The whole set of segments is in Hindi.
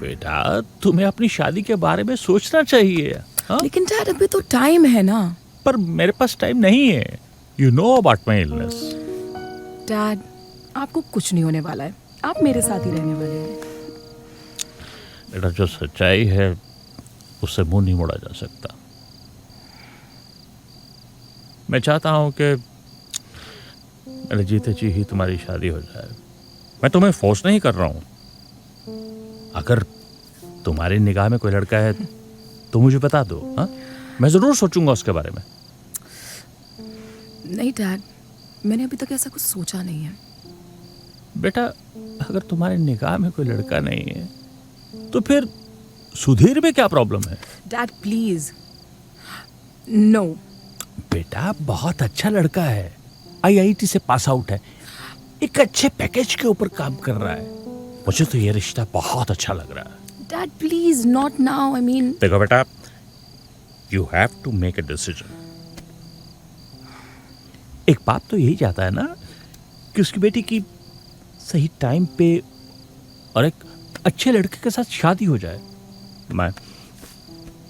बेटा तुम्हें अपनी शादी के बारे में सोचना चाहिए। हाँ? लेकिन डैड अभी तो टाइम है ना। पर मेरे पास टाइम नहीं है। You know about my illness. Dad आपको कुछ नहीं होने वाला है, आप मेरे साथ ही रहने वाले हैं। बेटा जो सच्चाई है उससे मुंह नहीं मोड़ा जा सकता। मैं चाहता हूं कि मेरे जीते जी ही तुम्हारी शादी हो जाए। मैं तुम्हें फोर्स नहीं कर रहा हूं। अगर तुम्हारी निगाह में कोई लड़का है तो मुझे बता दो। हाँ, मैं जरूर सोचूंगा उसके बारे में। नहीं डैड, मैंने अभी तक ऐसा कुछ सोचा नहीं है। बेटा अगर तुम्हारी निगाह में कोई लड़का नहीं है तो फिर सुधीर में क्या प्रॉब्लम है? Dad please. नो। बेटा बहुत अच्छा लड़का है, आईआईटी से पास आउट है, एक अच्छे पैकेज के ऊपर काम कर रहा है। मुझे तो ये रिश्ता बहुत अच्छा लग रहा है। Dad please not now, I mean. देखो बेटा, you have to make a decision. एक बाप तो यही चाहता है ना कि उसकी बेटी की सही टाइम पे और एक अच्छे लड़के के साथ शादी हो जाए। मैं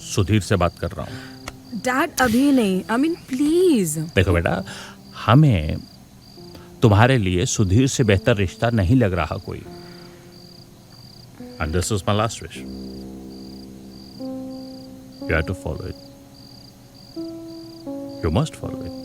सुधीर से बात कर रहा हूं। डैड अभी नहीं, आई मीन प्लीज। देखो बेटा, हमें तुम्हारे लिए सुधीर से बेहतर रिश्ता नहीं लग रहा कोई। And this is my last wish. You have to follow it. You must follow it.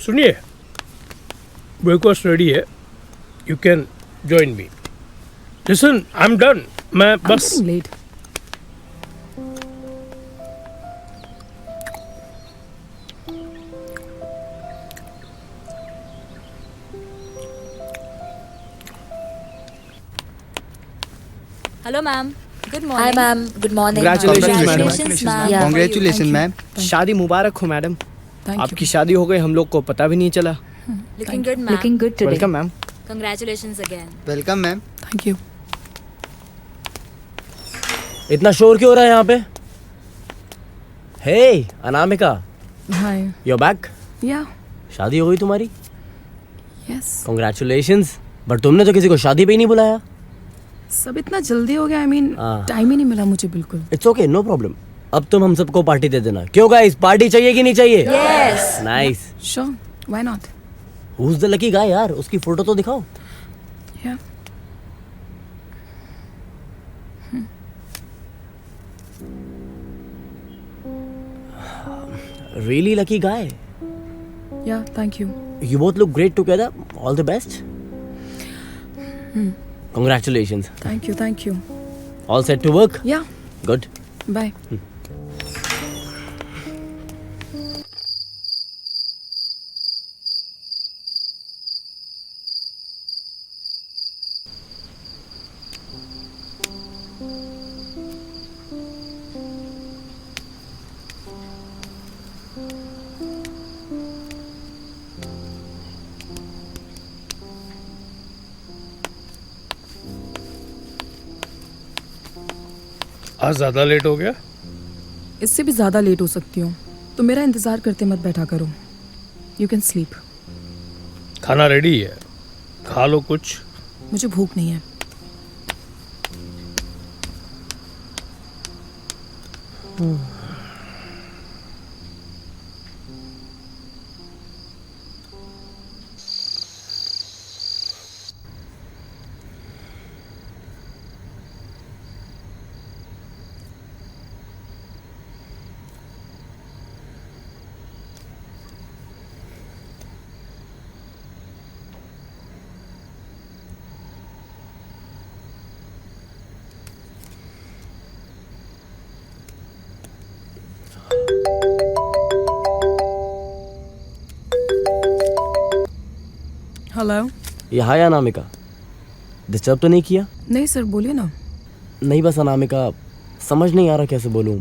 सुनिए, ब्रेकफास्ट रेडी है, you can join me. Listen, I am done. मैं बस late. Hello ma'am, good hi morning. Ma'am, good morning. Congratulations, ma'am. Congratulation ma'am. शादी मुबारक हो मैडम। थैंक आपकी शादी हो गई, हम लोग को पता भी नहीं चला। Looking good ma'am. Looking good today. Welcome ma'am. Congratulations again. Welcome ma'am. Thank you. इतना शोर क्यों हो रहा है यहाँ पे? Hey Anamika, hi. You're back. Yeah. शादी हो गई तुम्हारी? यस। कॉन्ग्रेचुलेशंस। बट तुमने तो किसी को शादी पे ही नहीं बुलाया। सब इतना जल्दी हो गया, आई मीन हाँ। टाइम ही नहीं मिला मुझे बिल्कुल। It's okay, no problem. अब तुम हम सबको पार्टी दे देना। क्यों गाइस, पार्टी चाहिए कि नहीं चाहिए? Yes. Nice. Sure, why not. Who is the lucky guy यार? उसकी फोटो तो दिखाओ। Yeah. Really lucky guy. Yeah, thank you. You both look great together. All the best. Congratulations. Thank you, thank you. All set to work? Yeah, Good. Bye. आज ज़्यादा लेट हो गया। इससे भी ज़्यादा लेट हो सकती हूँ, तो मेरा इंतज़ार करते मत बैठा करो। You can sleep. खाना रेडी है, खा लो कुछ। मुझे भूख नहीं है। हेलो। ये हाय अनामिका, डिस्टर्ब तो नहीं किया? नहीं सर, बोलिए ना। नहीं बस अनामिका, समझ नहीं आ रहा कैसे बोलूँ।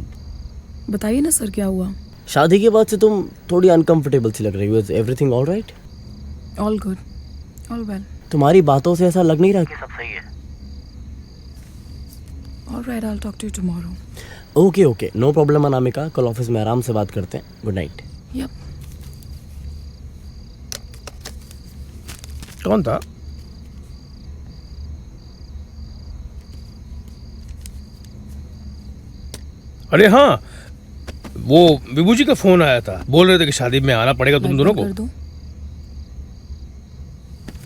बताइए ना सर, क्या हुआ? शादी के बाद से तुम थोड़ी अनकंफर्टेबल सी लग रही हो। Is everything all right? All good, all well. तुम्हारी बातों से ऐसा लग नहीं रहा कि सब सही है। All right, I will talk to you tomorrow. Okay okay, no problem Anamika, कल ऑफिस में आराम से बात करते हैं। Good night. यप। कौन था? अरे हाँ, वो विभू जी का फोन आया था, बोल रहे थे कि शादी में आना पड़ेगा तुम दोनों को। कर दो।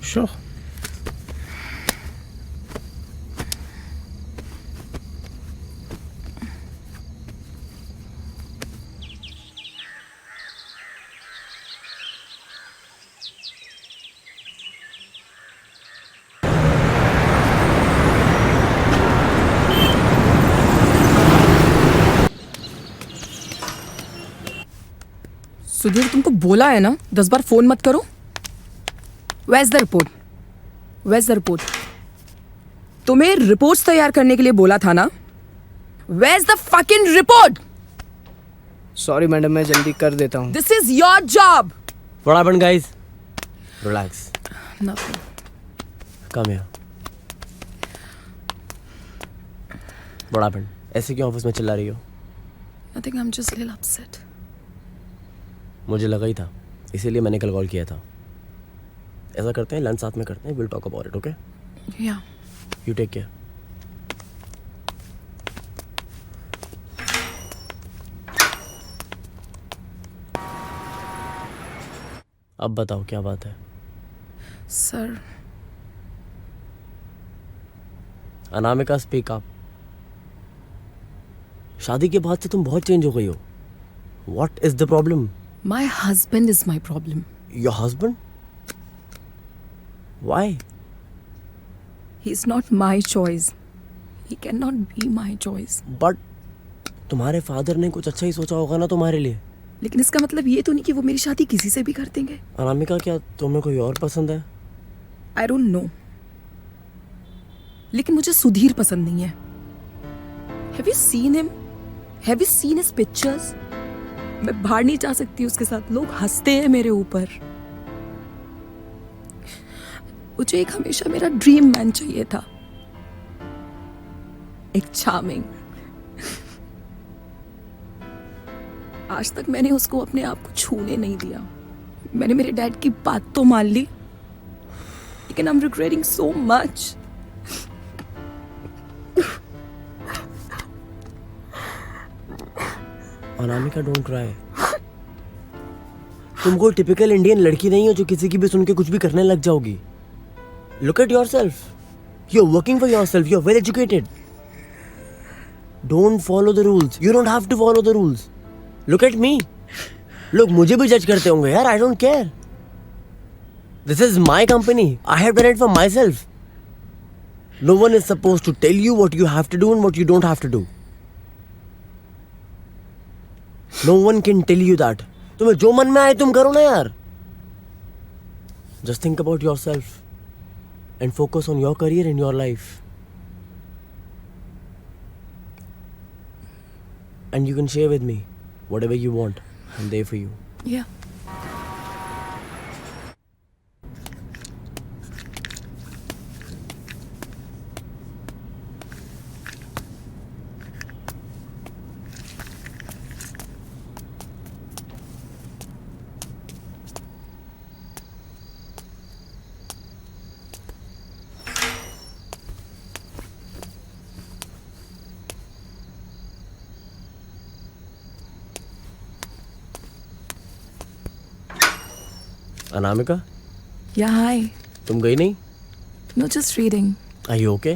श्योर। सुधीर, तुमको बोला है ना 10 बार फोन मत करो। Where is the report? Where is the report? तुम्हें रिपोर्ट्स तैयार करने के लिए बोला था ना। Where is the fucking report? Sorry madam, मैं जल्दी कर देता हूँ। This is your job. What happened guys? Relax. Nothing. Come here. What happened? ऐसे क्यों ऑफिस में चिल्ला रही हो? Nothing, I am just little upset. मुझे लगा ही था, इसीलिए मैंने कल कॉल किया था। ऐसा करते हैं, लंच साथ में करते हैं। Will talk about it, okay? Yeah. You take care. अब बताओ क्या बात है? Sir, Anamika speak up. शादी के बाद से तुम बहुत चेंज हो गई हो। What is the problem? My husband is my problem. Your husband? Why? He is not my choice. He can not be my choice. But तुम्हारे फादर ने कुछ अच्छा ही सोचा होगा ना तुम्हारे लिए। लेकिन इसका मतलब ये तो नहीं कि वो मेरी शादी किसी से भी कर देंगे। अनामिका, क्या तुम्हें कोई और पसंद है? आई डोंट नो, लेकिन मुझे सुधीर पसंद नहीं है। Have you seen him? Have you seen his pictures? मैं बाहर नहीं जा सकती उसके साथ। लोग हंसते हैं मेरे ऊपर। मुझे एक हमेशा मेरा ड्रीम मैन चाहिए था, एक चार्मिंग। आज तक मैंने उसको अपने आप को छूने नहीं दिया। मैंने मेरे डैड की बात तो मान ली, लेकिन I am regretting so much. Anamika, don't cry. तुम कोई टिपिकल इंडियन लड़की नहीं हो जो किसी की भी सुन के कुछ भी करने लग जाओगी। Look at yourself, you are working for yourself, you are well educated. Don't follow the rules, you don't have to follow the rules. Look at me, लोग मुझे भी जज करते होंगे यार, I don't care. This is my company, I have done it for my self. No one is suppose to tell you what you have to do and what you don't have to do. No one can tell you that. तुम्हें जो मन में आए तुम करो ना यार. Just think about yourself and focus on your career and your life. And you can share with me whatever you want. I'm there for you. Yeah. Anamika, Yeah, hi. तुम गई नहीं? No, just reading. Are you okay?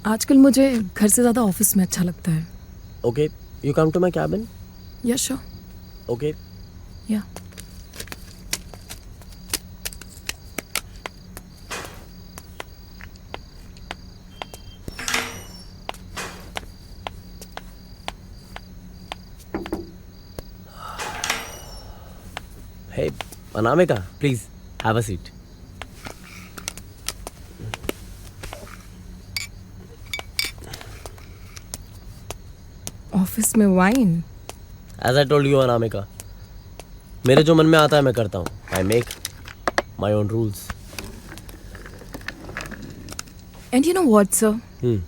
आजकल मुझे घर से ज़्यादा ऑफिस में अच्छा लगता है. Okay, you come to my cabin? Yeah, sure. Okay. Yeah. Hey, Anamika, please have a seat. Office में wine. As I told you, Anamika, मेरे जो मन में आता है मैं करता हूँ. I make my own rules. And you know what sir, Hmm.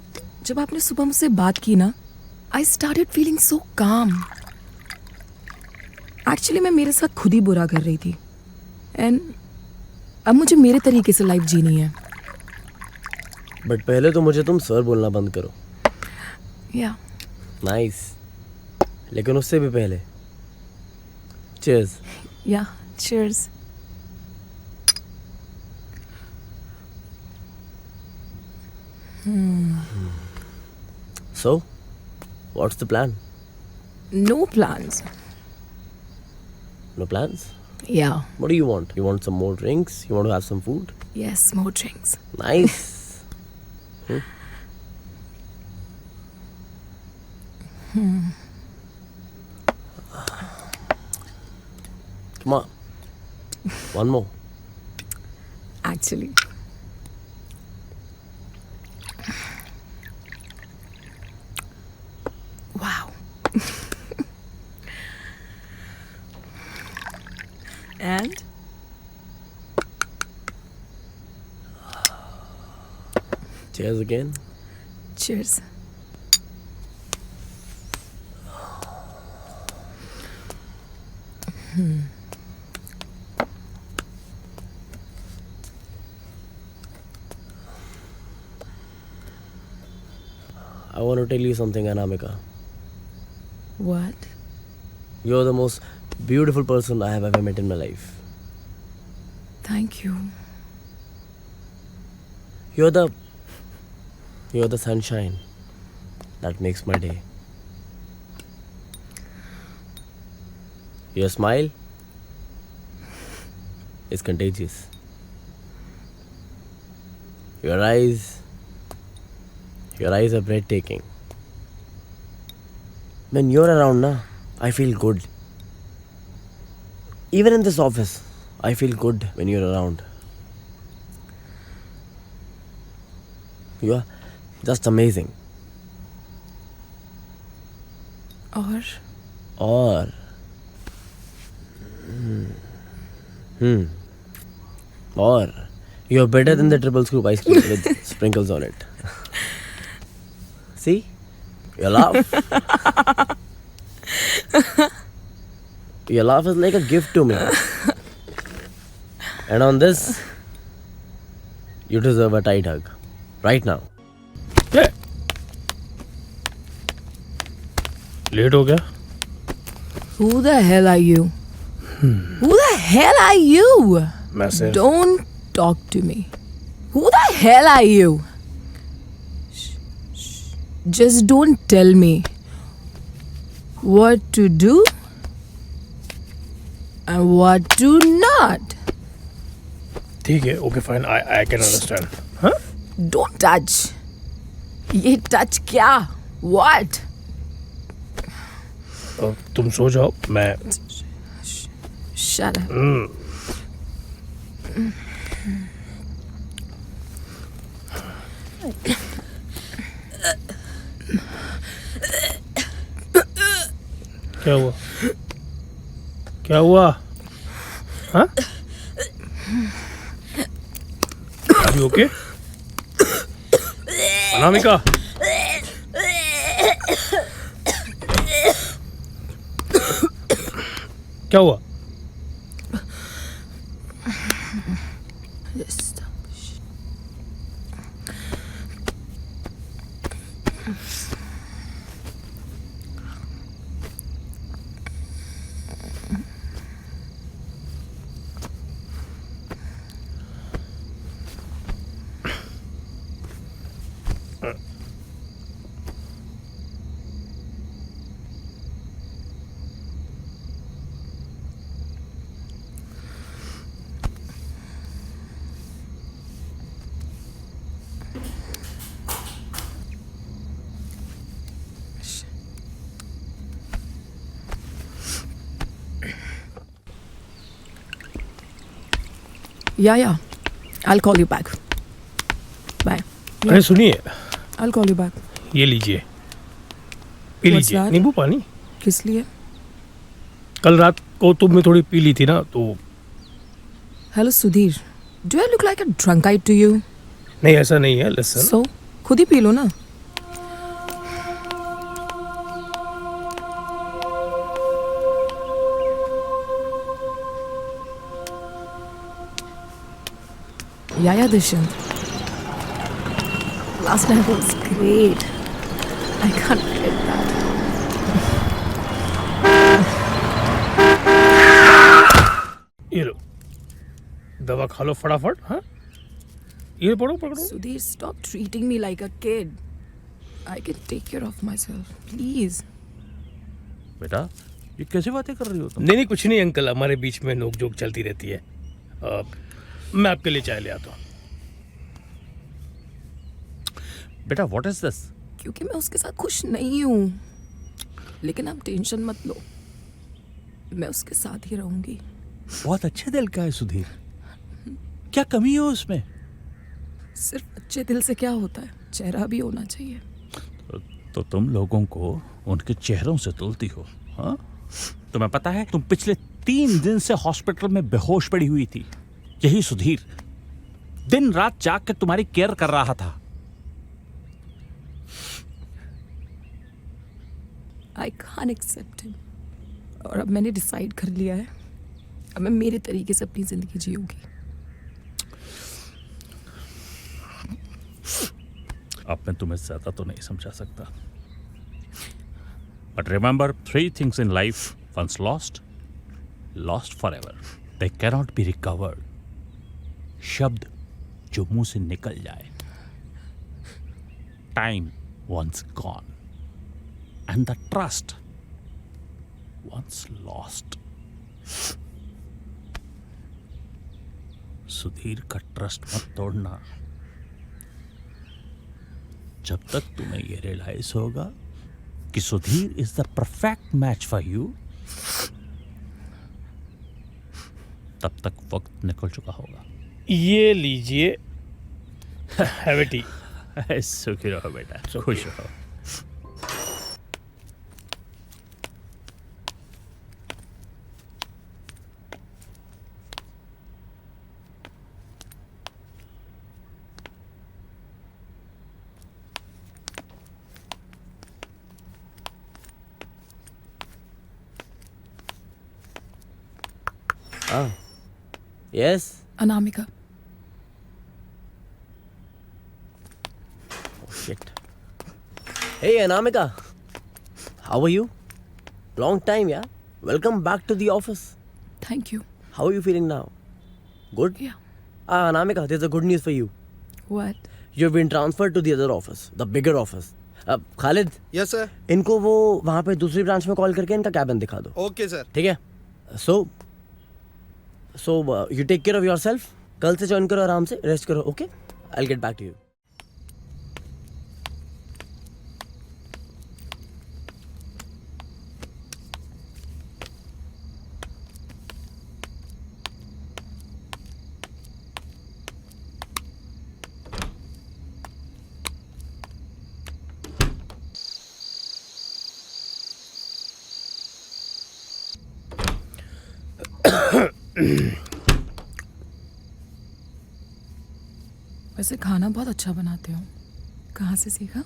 जब आपने सुबह मुझसे बात की ना, आई स्टार्टेड फीलिंग सो काम. एक्चुअली मैं मेरे साथ खुद ही बुरा कर रही थी, एंड अब मुझे मेरे तरीके से लाइफ जीनी है. बट पहले तो मुझे तुम सर बोलना बंद करो. या नाइस. लेकिन उससे भी पहले cheers. Yeah cheers. So, what's the plan? No plans. No plans? या What do you want? You want some more drinks? You want to have some food? Yes, more drinks. Nice. Come on. One more. Actually. Wow. And? Cheers again. Cheers. I want to tell you something, Anamika. What? You're the most beautiful person I have ever met in my life. Thank you. You're the sunshine that makes my day. Your smile is contagious. Your eyes are breathtaking. When you're around, na, I feel good. Even in this office, I feel good when you're around. You are just amazing. Or? Or you're better than the triple scoop ice cream with sprinkles on it. See? Your laugh. Your laugh is like a gift to me. And on this, you deserve a tight hug. Right now. Late हो गया. Who the hell are you? Who the hell are you? Message. Don't talk to me. Who the hell are you? Just don't tell me what to do and what to not. ठीक है. Okay, fine. I can understand. हाँ? Don't touch. ये touch क्या? What? तुम सो जाओ. मैं Shut up. क्या हुआ? क्या हुआ? हाँ? Are you okay? अनामिका. क्या हुआ? Yeah. I'll call you back. Bye. अरे सुनिए. I'll call you back. ये लीजिए. पी What's लीजिए that? नींबू पानी। किस लिए? कल रात को तुमने थोड़ी पी ली थी ना, तो hello Sudhir, do I look like a drunkard to you? नहीं ऐसा नहीं है। लिसन, सो खुद ही पी लो ना। Yeah, Dishant. Last night was great. I can't forget that. ये लो दवा खा लो फटाफट। हाँ, ये पकड़ो। Sudhir, stop treating me like a kid. I can take care of myself. Please. बेटा ये कैसी बातें कर रही हो तुम? नहीं कुछ नहीं अंकल, हमारे बीच में नोक जोक चलती रहती है। मैं आपके लिए चाय ले आता हूँ। बेटा व्हाट इज दिस? क्योंकि मैं उसके साथ खुश नहीं हूँ। लेकिन आप टेंशन मत लो, मैं उसके साथ ही रहूंगी। बहुत अच्छे दिल का है सुधीर, क्या कमी है उसमें? सिर्फ अच्छे दिल से क्या होता है, चेहरा भी होना चाहिए। तो तुम लोगों को उनके चेहरों से तुलती हो? हाँ, तुम्हें पता है तुम पिछले 3 दिन से हॉस्पिटल में बेहोश पड़ी हुई थी। यही सुधीर दिन रात जाग कर तुम्हारी केयर कर रहा था। I can't accept him. और अब मैंने डिसाइड कर लिया है, अब मैं मेरे तरीके से अपनी जिंदगी जीऊंगी। अब मैं तुम्हें ज्यादा तो नहीं समझा सकता, but remember 3 things in life, once lost forever, they cannot be recovered. शब्द जो मुंह से निकल जाए, time once gone, and the trust once lost. Sudhir का ट्रस्ट मत तोड़ना। जब तक तुम्हें यह रियलाइज होगा कि Sudhir is the perfect match for you, तब तक वक्त निकल चुका होगा। ये लीजिए, हैव ए टी। सुखी रहो बेटा, खुश रहो। Yes. Anamika. Oh shit. Hey Anamika, how are you? Long time, yeah. Welcome back to the office. Thank you. How are you feeling now? Good. या Anamika, there's a good news for you. What? You've been transferred to the other office, the bigger office. Khalid, yes sir. इनको वो वहाँ पे दूसरी ब्रांच में कॉल करके इनका कैबिन दिखा दो। Okay sir. ठीक है? So you take care of yourself. कल से ज्वाइन करो, आराम से रेस्ट करो। Okay, I'll get back to you. वैसे खाना बहुत अच्छा बनाते हो, कहाँ से सीखा?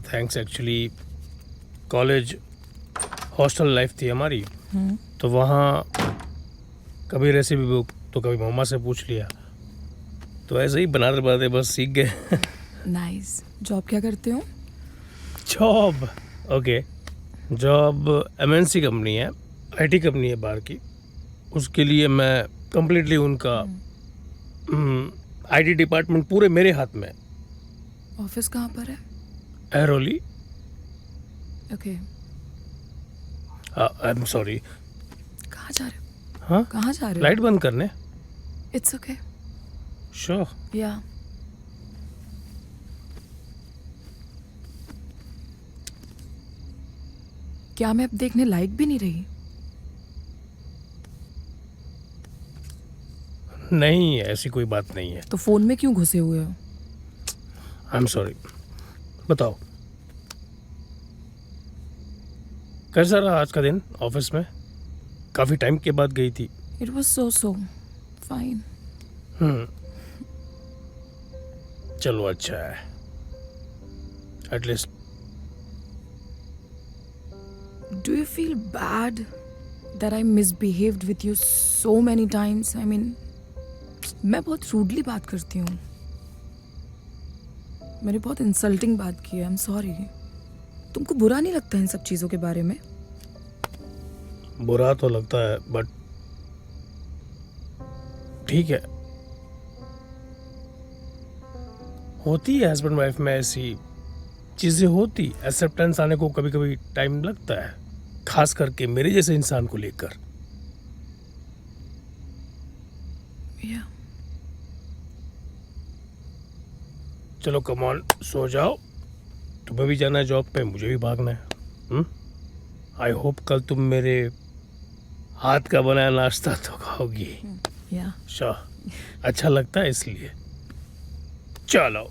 Thanks. Actually college hostel life थी हमारी, तो वहाँ कभी रेसिपी बुक तो कभी मम्मा से पूछ लिया, तो ऐसे ही बनाते बनाते बस सीख गए। नाइस। जॉब क्या करते हो? Job? Okay, job MNC company है, IT कंपनी है बाहर की। उसके लिए मैं कंप्लीटली उनका IT डिपार्टमेंट पूरे मेरे हाथ में। ऑफिस कहाँ पर है? Airoli. Okay. I am sorry. कहाँ जा रहे हो? हाँ, कहाँ जा रहे हो? लाइट बंद करने। It's okay. श्योर। या क्या मैं अब देखने लायक भी नहीं रही? नहीं, ऐसी कोई बात नहीं है। तो फोन में क्यों घुसे हुए हो? I am sorry. बताओ। कैसा रहा आज का दिन ऑफिस में? काफ़ी टाइम के बाद गई थी। It was so fine. चलो अच्छा है, at least. Do you feel bad that I misbehaved with you so many times? I mean, मैं बहुत रूडली बात करती हूँ, मैंने बहुत इंसल्टिंग बात की है। I am sorry. तुमको बुरा नहीं लगता इन सब चीज़ों के बारे में? बुरा तो लगता है, बट ठीक है, होती है हस्बैंड वाइफ में ऐसी चीज़ें होती। एक्सेप्टेंस आने को कभी कभी टाइम लगता है, खास करके मेरे जैसे इंसान को लेकर। Yeah. चलो कम ऑन, सो जाओ। तुम्हें भी जाना है जॉब पे, मुझे भी भागना है। आई होप कल तुम मेरे हाथ का बनाया नाश्ता तो खाओगी। Yeah. श्योर, अच्छा लगता है इसलिए। चलो।